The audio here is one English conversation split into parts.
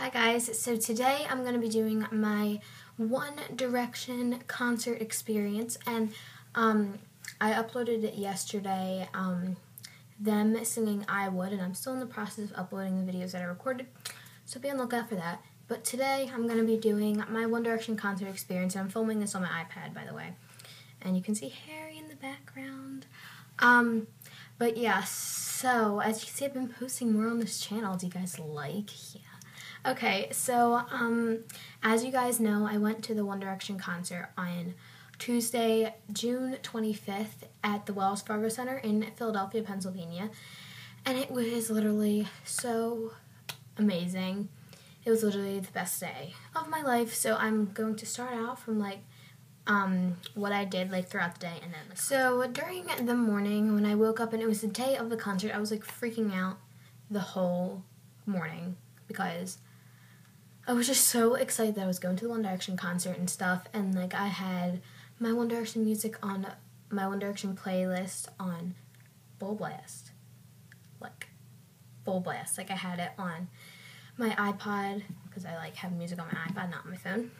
Hi guys, so today I'm going to be doing my One Direction concert experience, and I uploaded it yesterday, them singing I Would, and I'm still in the process of uploading the videos that I recorded, so be on the lookout for that. But today I'm going to be doing my One Direction concert experience, and I'm filming this on my iPad, by the way, and you can see Harry in the background. But yeah, so as you can see, I've been posting more on this channel. Do you guys like? Yeah. Okay, so as you guys know, I went to the One Direction concert on Tuesday, June 25th at the Wells Fargo Center in Philadelphia, Pennsylvania, and it was literally so amazing. It was literally the best day of my life. So I'm going to start out from what I did throughout the day, and then so during the morning when I woke up and it was the day of the concert, I was freaking out the whole morning because I was just so excited that I was going to the One Direction concert and stuff, and I had my One Direction music on my One Direction playlist on full blast. Full blast. I had it on my iPod because I have music on my iPod, not on my phone.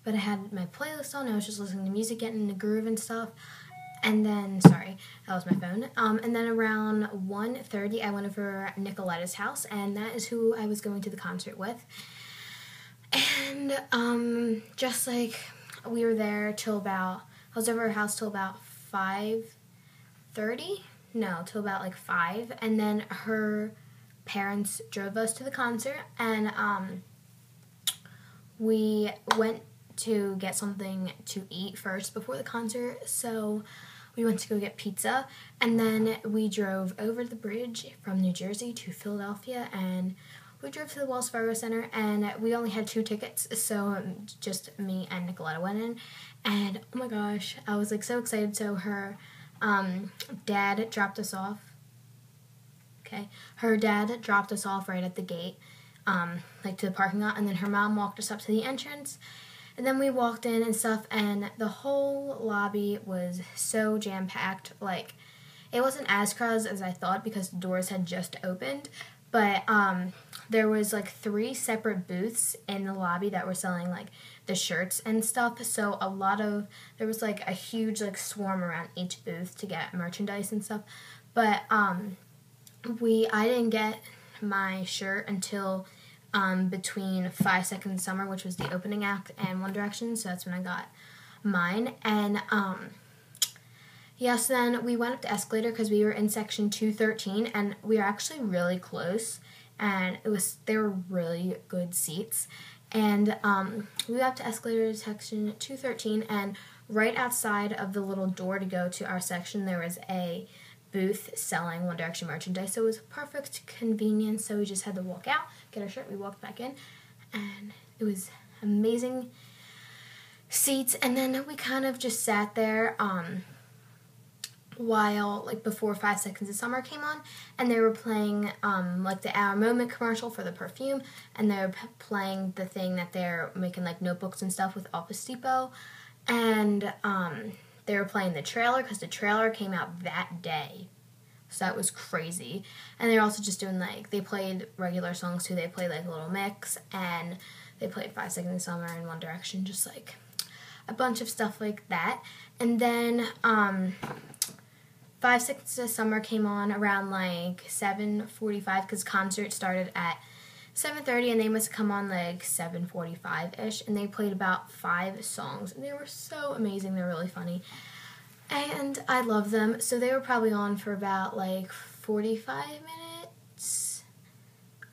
But I had my playlist on. I was just listening to music, getting in the groove and stuff. And then, sorry, that was my phone. And then around 1:30, I went over Nicoletta's house, and that is who I was going to the concert with. And we were there till about, I was over her house till about 5:30? No, till about 5. And then her parents drove us to the concert, and we went to get something to eat first before the concert, so we went to go get pizza, and then we drove over the bridge from New Jersey to Philadelphia, and we drove to the Wells Fargo Center, and we only had 2 tickets, so just me and Nicoletta went in, and oh my gosh, I was so excited. So her dad dropped us off. Her dad dropped us off right at the gate, to the parking lot, and then her mom walked us up to the entrance. And then we walked in and stuff, and the whole lobby was so jam-packed. It wasn't as crowded as I thought because the doors had just opened, but there was 3 separate booths in the lobby that were selling the shirts and stuff. So there was a huge swarm around each booth to get merchandise and stuff. But I didn't get my shirt until between 5 Seconds of Summer, which was the opening act, and One Direction, so that's when I got mine. And yes, then we went up the escalator because we were in section 213, and we were actually really close, and they were really good seats. And we got up to escalator section 213, and right outside of the little door to go to our section, there was a booth selling One Direction merchandise, so it was perfect convenience. So we just had to walk out, get our shirt, we walked back in, and it was amazing seats. And then we kind of just sat there while before 5 Seconds of Summer came on, and they were playing the Our Moment commercial for the perfume, and they were playing the thing that they're making notebooks and stuff with Office Depot, and they were playing the trailer because the trailer came out that day. So that was crazy. And they were also just doing they played regular songs too. They played Little Mix, and they played 5 Seconds of Summer and One Direction, just a bunch of stuff like that. And then 5 Seconds of Summer came on around 7:45 because concert started at 7:30, and they must come on 7:45-ish, and they played about 5 songs, and they were so amazing. They're really funny, and I love them. So they were probably on for about 45 minutes.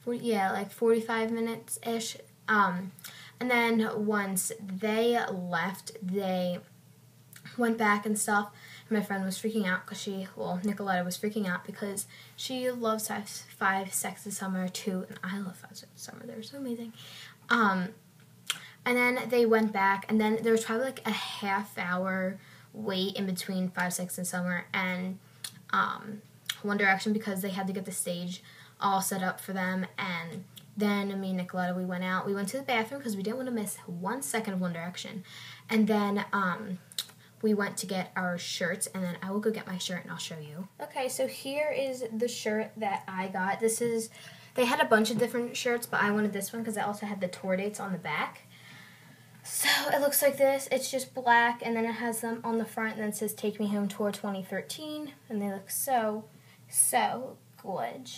45 minutes-ish. And then once they left, they went back and stuff. My friend was freaking out because Nicoletta was freaking out because she loves 5 Seconds of Summer too, and I love 5 Seconds of Summer. They were so amazing. And then they went back, and then there was probably a half-hour wait in between 5 Seconds of Summer and One Direction because they had to get the stage all set up for them. And then me and Nicoletta, we went out. We went to the bathroom because we didn't want to miss 1 second of One Direction. And then we went to get our shirts, and then I will go get my shirt and I'll show you. Okay, so here is the shirt that I got. They had a bunch of different shirts, but I wanted this one because it also had the tour dates on the back. So it looks like this. It's just black, and then it has them on the front, and then it says Take Me Home Tour 2013, and they look so, so good.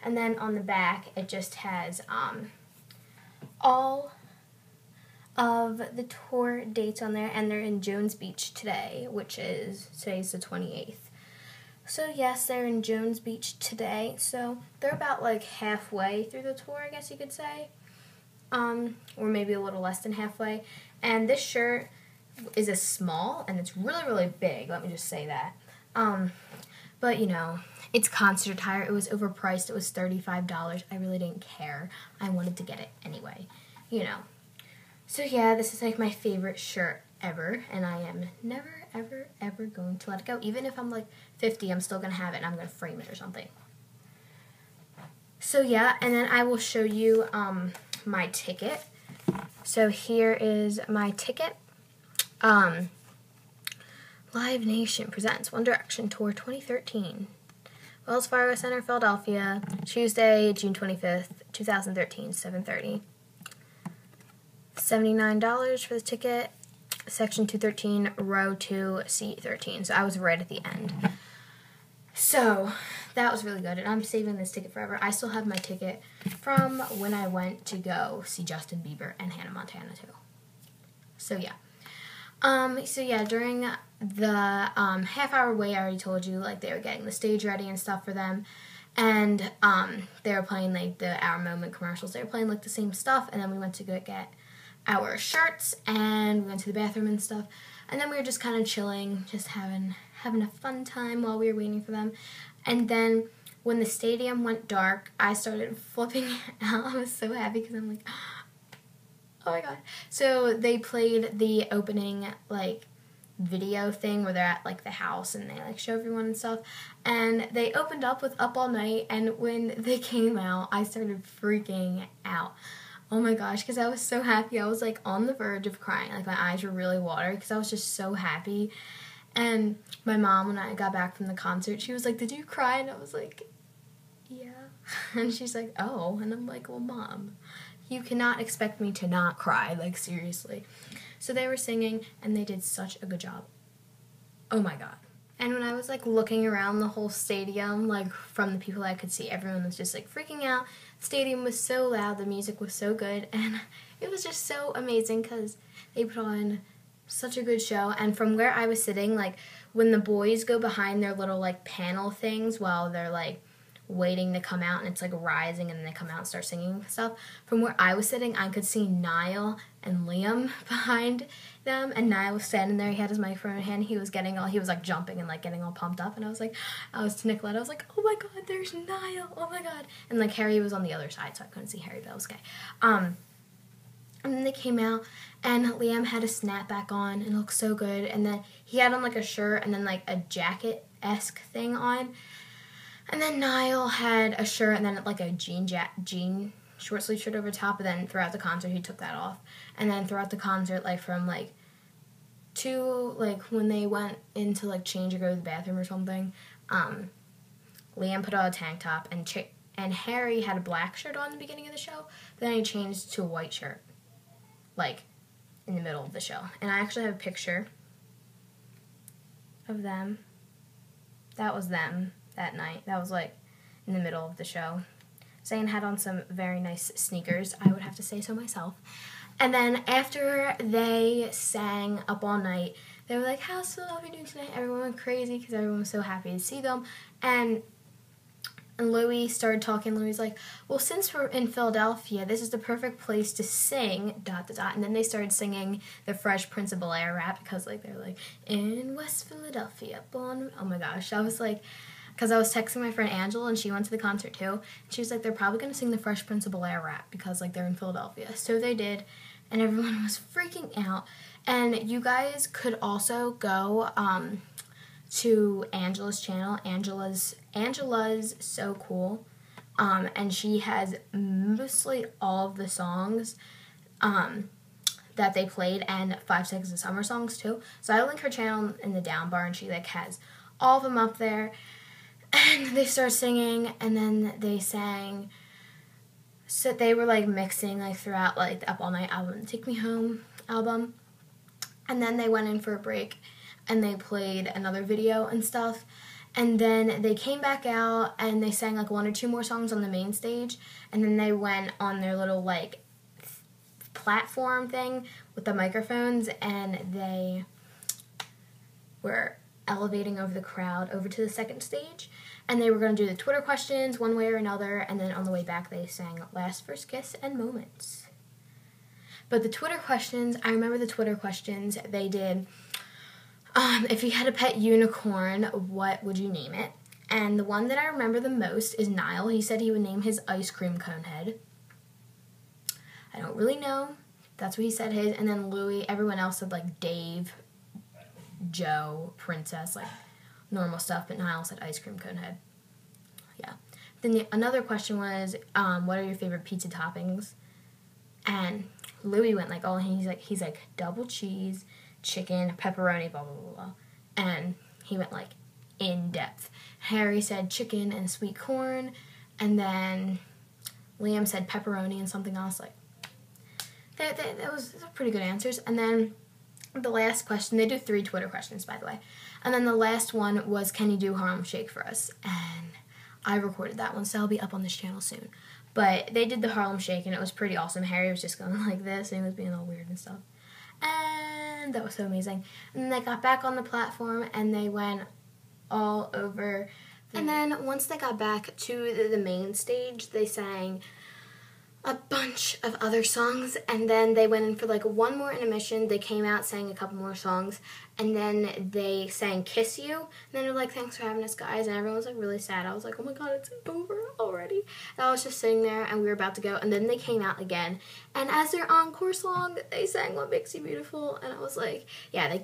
And then on the back, it just has all of the tour dates on there, and they're in Jones Beach today, today's the 28th. So yes, they're in Jones Beach today, so they're about like halfway through the tour, I guess you could say, or maybe a little less than halfway. And this shirt is a small, and it's really, really big, let me just say that. But you know, it's concert attire. It was overpriced. It was $35. I really didn't care. I wanted to get it anyway, you know. So yeah, this is like my favorite shirt ever, and I am never, ever, ever going to let it go. Even if I'm like 50, I'm still going to have it, and I'm going to frame it or something. So yeah, and then I will show you my ticket. So here is my ticket. Live Nation presents One Direction Tour 2013. Wells Fargo Center, Philadelphia, Tuesday, June 25th, 2013, 7:30. $79 for the ticket, section 213, row 2, seat 13. So I was right at the end. So that was really good, and I'm saving this ticket forever. I still have my ticket from when I went to go see Justin Bieber and Hannah Montana too. So yeah. During the half-hour wait, I already told you, like, they were getting the stage ready and stuff for them, and they were playing, like, the Our Moment commercials. They were playing, like, the same stuff, and then we went to go get our shirts, and we went to the bathroom and stuff, and then we were just kind of chilling, just having a fun time while we were waiting for them. And then when the stadium went dark, I started flipping out. I was so happy because I'm like, oh my god. So they played the opening, like, video thing where they're at, like, the house and they, like, show everyone and stuff. And they opened up with Up All Night, and when they came out, I started freaking out. Oh my gosh, because I was so happy. I was, like, on the verge of crying. Like, my eyes were really watery because I was just so happy. And my mom, when I got back from the concert, she was like, did you cry? And I was like, yeah. And she's like, oh. And I'm like, well, Mom, you cannot expect me to not cry, like, seriously. So they were singing, and they did such a good job. Oh my god. And when I was, like, looking around the whole stadium, like, from the people I could see, everyone was just, like, freaking out. The stadium was so loud, the music was so good, and it was just so amazing because they put on such a good show. And from where I was sitting, like, when the boys go behind their little, like, panel things while they're, like, waiting to come out, and it's, like, rising, and then they come out and start singing and stuff, from where I was sitting, I could see Niall and Liam behind them, and Niall was standing there. He had his microphone in hand. He was like, jumping and, like, getting all pumped up, and I was to Nicolette, I was like, oh my god, there's Niall, oh my god. And, like, Harry was on the other side, so I couldn't see Harry, but that was okay. And then they came out, and Liam had a snapback on, and it looked so good, and then he had on, like, a shirt and then, like, a jacket-esque thing on. And then Niall had a shirt and then, like, a jean short sleeve shirt over top, and then throughout the concert he took that off. And then throughout the concert, like, from, like, when they went in to, like, change or go to the bathroom or something, Liam put on a tank top, and Harry had a black shirt on in the beginning of the show, then he changed to a white shirt, like, in the middle of the show. And I actually have a picture of them. That was them that night. That was, like, in the middle of the show. Zayn had on some very nice sneakers, I would have to say so myself. And then after they sang Up All Night, they were like, how's Philadelphia doing tonight? Everyone went crazy because everyone was so happy to see them. And Louis started talking. Louis was like, well, since we're in Philadelphia, this is the perfect place to sing, ... And then they started singing the Fresh Prince of Bel-Air rap because, like, they're like, in West Philadelphia, born... Oh my gosh, I was like... Because I was texting my friend Angela, and she went to the concert too. And she was like, they're probably going to sing the Fresh Prince of Bel-Air rap because, like, they're in Philadelphia. So they did, and everyone was freaking out. And you guys could also go to Angela's channel. Angela's so cool. And she has mostly all of the songs that they played, and 5 Seconds of Summer songs too. So I'll link her channel in the down bar, and she like has all of them up there. And they started singing, and then they sang. So they were like mixing like throughout like the Up All Night album, the Take Me Home album. And then they went in for a break, and they played another video and stuff. And then they came back out, and they sang like 1 or 2 more songs on the main stage. And then they went on their little like platform thing with the microphones, and they were elevating over the crowd over to the second stage. And they were going to do the Twitter questions one way or another. And then on the way back, they sang Last First Kiss and Moments. But the Twitter questions, I remember the Twitter questions, they did, if you had a pet unicorn, what would you name it? And the one that I remember the most is Niall. He said he would name his ice cream cone head. I don't really know. That's what he said his. And then Louis, everyone else said like Dave, Joe, Princess, like normal stuff. But Niall said ice cream cone head. Yeah. Then another question was, what are your favorite pizza toppings? And Louis went like, oh, he's like double cheese, chicken, pepperoni, blah, blah, blah, blah. And he went like in depth. Harry said chicken and sweet corn. And then Liam said pepperoni and something else. Like, those are pretty good answers. And then the last question, they do 3 Twitter questions, by the way. And then the last one was, can you do Harlem Shake for us? And I recorded that one, so it'll be up on this channel soon. But they did the Harlem Shake, and it was pretty awesome. Harry was just going like this, and he was being all weird and stuff. And that was so amazing. And then they got back on the platform, and they went all over. And then once they got back to the main stage, they sang a bunch of other songs, and then they went in for like 1 more intermission. They came out, sang a couple more songs, and then they sang Kiss You. And then they were like, thanks for having us, guys. And everyone was like really sad. I was like, oh my god, it's over already. And I was just sitting there, and we were about to go, and then they came out again. And as their encore song, they sang What Makes You Beautiful. And I was like, yeah, they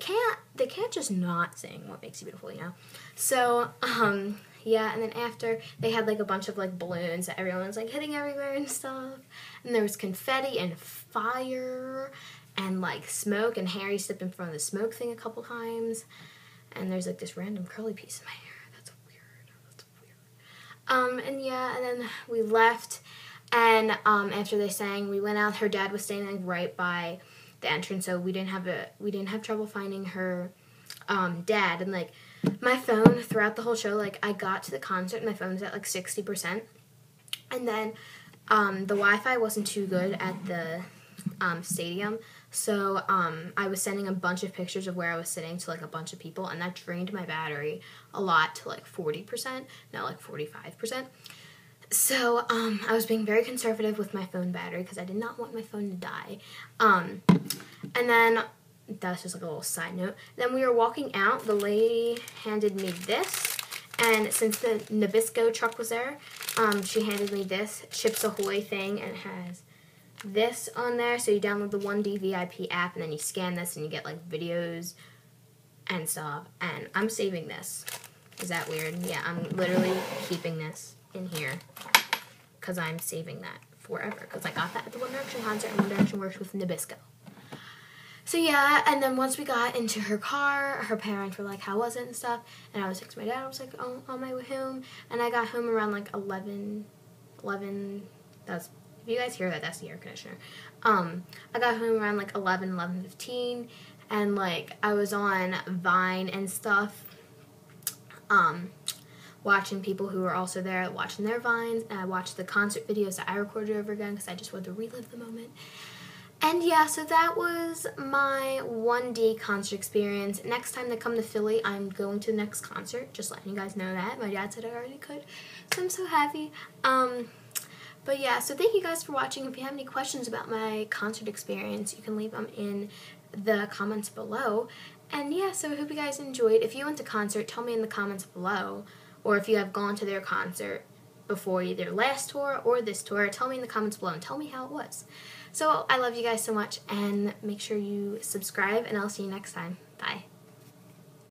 can't just not sing What Makes You Beautiful, you know? So, yeah, and then after, they had like a bunch of like balloons that everyone was like hitting everywhere and stuff. And there was confetti and fire and like smoke, and Harry stepped in front of the smoke thing a couple times. And there's like this random curly piece in my hair. That's weird. And yeah, and then we left, and after they sang, we went out. Her dad was standing right by the entrance, so we didn't have trouble finding her dad. And like, my phone throughout the whole show, like, I got to the concert and my phone was at like 60%. And then the Wi-Fi wasn't too good at the stadium. So I was sending a bunch of pictures of where I was sitting to like a bunch of people, and that drained my battery a lot to like 40%, not like 45%. So I was being very conservative with my phone battery because I did not want my phone to die. And then that's just like a little side note. Then we were walking out. The lady handed me this, and since the Nabisco truck was there, she handed me this Chips Ahoy thing, and it has this on there. So you download the 1D VIP app, and then you scan this, and you get like videos and stuff. And I'm saving this. Is that weird? Yeah, I'm literally keeping this in here because I'm saving that forever, because I got that at the One Direction concert, and One Direction works with Nabisco. So yeah, and then once we got into her car, her parents were like, how was it and stuff, and I was texting my dad. I was like, oh, on my way home, and I got home around like 11, that's, if you guys hear that, that's the air conditioner. I got home around like 11:15, and like, I was on Vine and stuff, watching people who were also there, watching their Vines, and I watched the concert videos that I recorded over again, because I just wanted to relive the moment. And yeah, so that was my 1D concert experience. Next time they come to Philly, I'm going to the next concert. Just letting you guys know that. My dad said I already could, so I'm so happy. But yeah, so thank you guys for watching. If you have any questions about my concert experience, you can leave them in the comments below. And yeah, so I hope you guys enjoyed. If you went to concert, tell me in the comments below. Or if you have gone to their concert before either last tour or this tour, tell me in the comments below and tell me how it was. So I love you guys so much, and make sure you subscribe, and I'll see you next time. Bye.